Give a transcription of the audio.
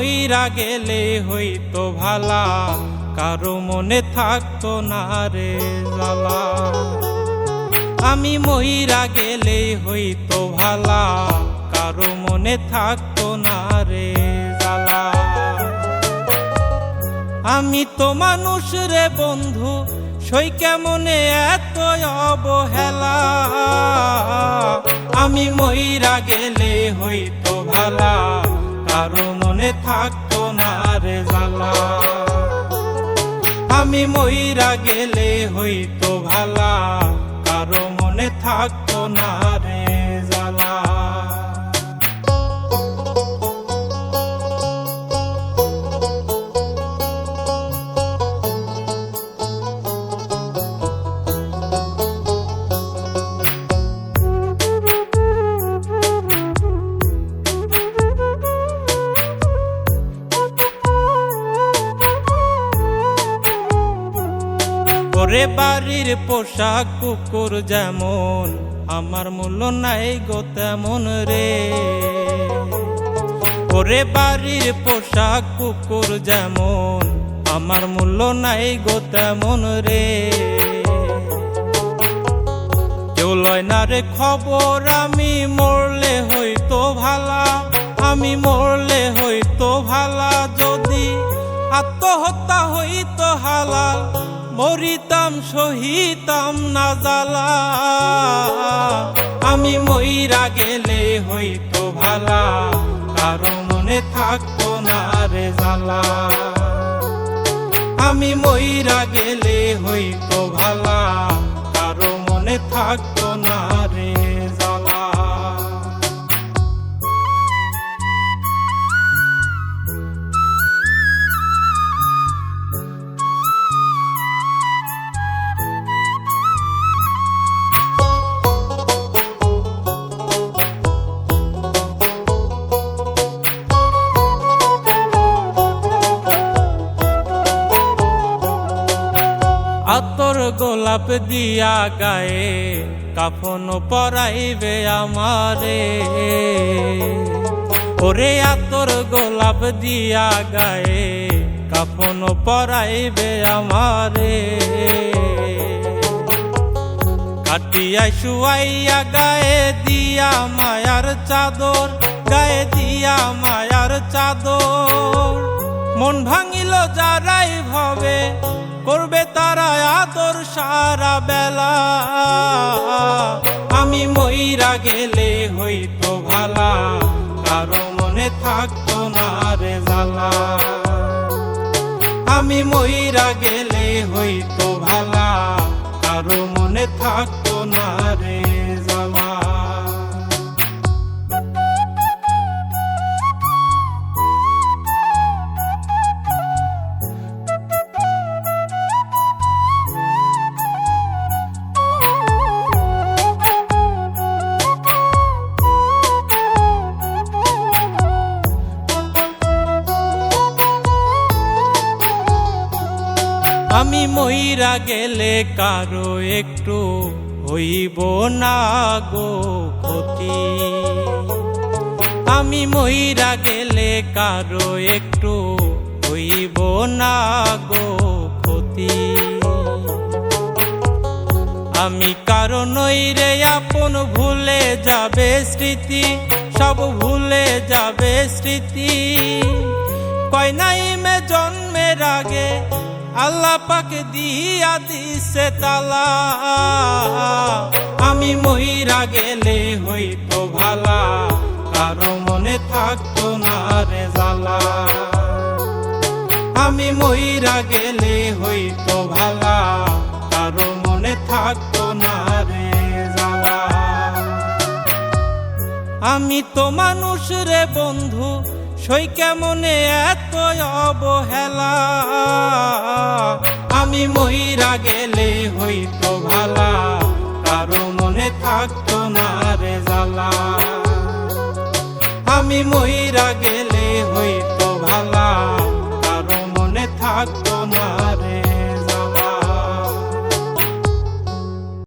মইরা গেলে হইতো ভালা, কারো মনে থাকতো না রে জ্বালা। আমি মইরা গেলে হইতো ভালা, কারো মনে থাকতো না রে জ্বালা। আমি তো মানুষ রে বন্ধু, সই কেমনে এত অবহেলা। আমি মইরা গেলে হইতো ভালা, কারো মনে থাকতো না রে জ্বালা। আমি মইরা গেলে হইতো ভালা, কারো মনে থাকতো না রে জ্বালা। ওরে বাড়ির পোশাক কুকুর যেমন, আমার মূল্য নাই গো তেমন রে। ওরে বাড়ির পোশাক কুকুর যেমন, আমার মূল্য নাই গো তেমন রে। কেউ লয় না রে খবর, আমি মরলে হইতো ভালা। আমি মরলে হইতো ভালা, যদি আত্মহত্যা হইতো হালাল, মরিতাম সহিতাম না জ্বালা। আমি মইরা গেলে হইতো ভালা, কারো মনে থাকতো না রে জ্বালা। আমি মইরা গেলে হইতো ভালা, কারো মনে থাকতো না রে জ্বালা। আতর গোলাপ দিয়া গায়ে, কাফন পরাইবে আমারে। ওরে আতর গোলাপ দিয়া গায়ে, কাফন পরাইবে আমারে। কাটিয়া শুয়াইয়া গায়ে দিয়া মায়ার চাদর, গায়ে দিয়া মায়ার চাদর। মন ভাঙিল যারাই ভাবে, করবে তারা আদর সারা বেলা। আমি মইরা গেলে হইতো ভালা, কারো মনে থাকতো না রে জ্বালা। আমি মইরা গেলে হইতো ভালা, কারো মনে থাকতো না রে জ্বালা। আমি মইরা গেলে কারো একটু হইব না গো ক্ষতি। আমি মইরা গেলে কারো একটু হইব না গো ক্ষতি। আমি কারো নই রে আপন, ভুলে যাবে স্মৃতি, সব ভুলে যাবে স্মৃতি। কয় নাই মে জন্মের আগে, আল্লাহ পাক দিয়া দিছে তালা। আমি মইরা গেলে হইতো ভালা, কারো মনে থাকতো না রে জ্বালা। আমি মইরা গেলে হইতো ভালা, কারো মনে থাকতো না রে জ্বালা। আমি তো মানুষ রে বন্ধু, সই কেমনে এত অবহেলা। আমি মইরা গেলে হইতো ভালা, কারো মনে থাকতো না রে জ্বালা। আমি মইরা গেলে হইতো ভালা, কারো মনে থাকতো না রে।